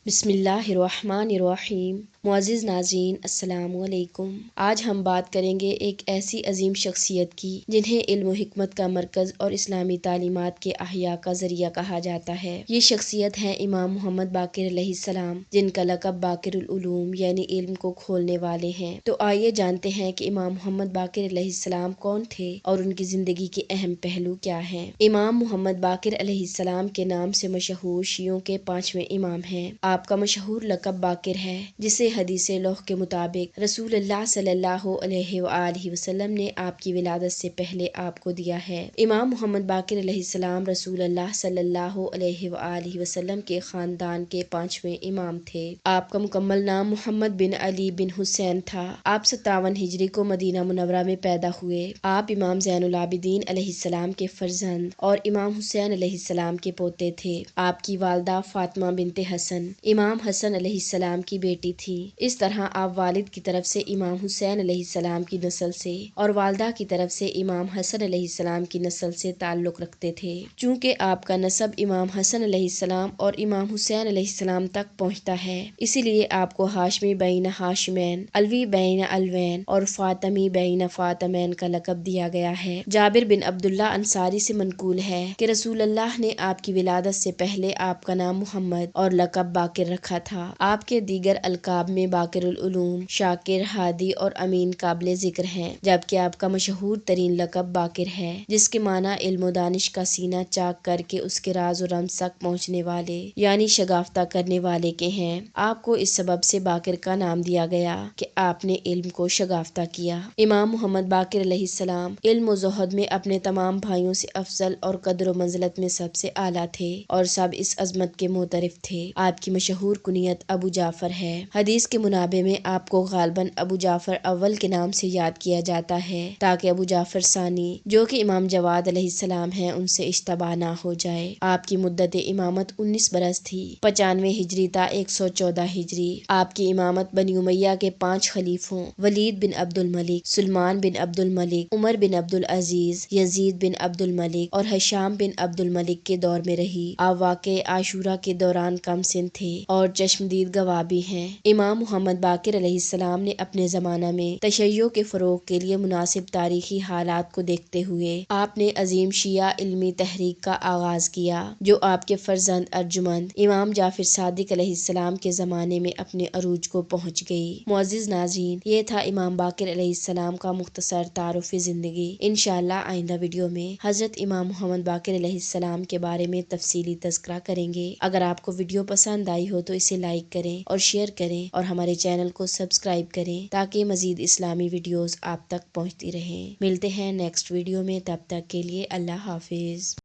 بسم اللہ الرحمن الرحیم۔ معزز ناظرین السلام علیکم۔ آج ہم بات کریں گے ایک ایسی عظیم شخصیت کی جنہیں علم و حکمت کا مرکز اور اسلامی تعلیمات کے احیاء کا ذریعہ کہا جاتا ہے۔ یہ شخصیت ہیں امام محمد باقر علیہ السلام، جن کا لقب باقر العلوم یعنی علم کو کھولنے والے ہیں۔ تو آئیے جانتے ہیں کہ امام محمد باقر علیہ السلام کون تھے اور ان کی زندگی کے اہم پہلو کیا ہیں۔ امام محمد باقر علیہ السلام کے نام سے مشہور شیعوں کے 5ویں امام ہیں۔ آپ کا مشہور لقب باقر ہے، جسے حدیث لوح کے مطابق رسول اللہ صلی اللہ علیہ وآلہ وسلم نے آپ کی ولادت سے پہلے آپ کو دیا ہے۔ امام محمد باقر علیہ السلام رسول اللہ صلی اللہ علیہ وآلہ وسلم کے خاندان کے 5ویں امام تھے۔ آپ کا مکمل نام محمد بن علی بن حسین تھا۔ آپ 57 ہجری کو مدینہ منورہ میں پیدا ہوئے۔ آپ امام زین العابدین علیہ السلام کے فرزند اور امام حسین علیہ السلام کے پوتے تھے۔ آپ کی والدہ فاطمہ بنت حسن امام حسن علیہ السلام کی بیٹی تھی۔ اس طرح آپ والد کی طرف سے امام حسین علیہ السلام کی نسل سے اور والدہ کی طرف سے امام حسن علیہ السلام کی نسل سے تعلق رکھتے تھے۔ چونکہ آپ کا نسب امام حسن علیہ السلام اور امام حسین علیہ السلام تک پہنچتا ہے، اسی لیے آپ کو ہاشمی بین ہاشمین، علوی بین علوین اور فاطمی بین فاطمین کا لقب دیا گیا ہے۔ جابر بن عبداللہ انصاری سے منقول ہے کہ رسول اللہ نے آپ کی ولادت سے پہلے آپ کا نام محمد اور لقب باقر رکھا تھا۔ آپ کے دیگر القاب میں باقر العلوم، شاکر، ہادی اور امین قابل ذکر ہیں، جبکہ آپ کا مشہور ترین لقب باقر ہے، جس کے معنی علم و دانش کا سینہ چاک کر کے اس کے راز و رمز تک پہنچنے والے یعنی شگافتہ کرنے والے کے ہیں۔ آپ کو اس سبب سے باقر کا نام دیا گیا کہ آپ نے علم کو شگافتہ کیا۔ امام محمد باقر علیہ السلام علم و زہد میں اپنے تمام بھائیوں سے افضل اور قدر و منزلت میں سب سے اعلیٰ تھے اور سب اس عظمت کے معترف تھے۔ آپ کی مشہور کنیت ابو جعفر ہے۔ حدیث کے منابع میں آپ کو غالباً ابو جعفر اول کے نام سے یاد کیا جاتا ہے تاکہ ابو جعفر ثانی جو کہ امام جواد علیہ السلام ہیں ان سے اشتباہ نہ ہو جائے۔ آپ کی مدت امامت 19 برس تھی، 95 ہجری تا 114 ہجری۔ آپ کی امامت بنی امیہ کے 5 خلیفوں ولید بن عبد الملک، سلمان بن عبد الملک، عمر بن عبد العزیز، یزید بن عبد الملک اور ہشام بن عبد الملک کے دور میں رہی۔ آپ واقع عاشورہ کے دوران کم سن تھے اور چشمدید گواہ بھی ہیں۔ امام محمد باقر علیہ السلام نے اپنے زمانہ میں تشیع کے فروغ کے لیے مناسب تاریخی حالات کو دیکھتے ہوئے آپ نے عظیم شیعہ علمی تحریک کا آغاز کیا، جو آپ کے فرزند ارجمند امام جعفر صادق علیہ السلام کے زمانے میں اپنے عروج کو پہنچ گئی۔ معزز ناظرین، یہ تھا امام باقر علیہ السلام کا مختصر تعارف زندگی۔ انشاءاللہ آئندہ ویڈیو میں حضرت امام محمد باقر علیہ السلام کے بارے میں تفصیلی تذکرہ کریں گے۔ اگر آپ کو ویڈیو پسند آئی ہو تو اسے لائک کریں اور شیئر کریں اور ہمارے چینل کو سبسکرائب کریں تاکہ مزید اسلامی ویڈیوز آپ تک پہنچتی رہیں۔ ملتے ہیں نیکسٹ ویڈیو میں، تب تک کے لیے اللہ حافظ۔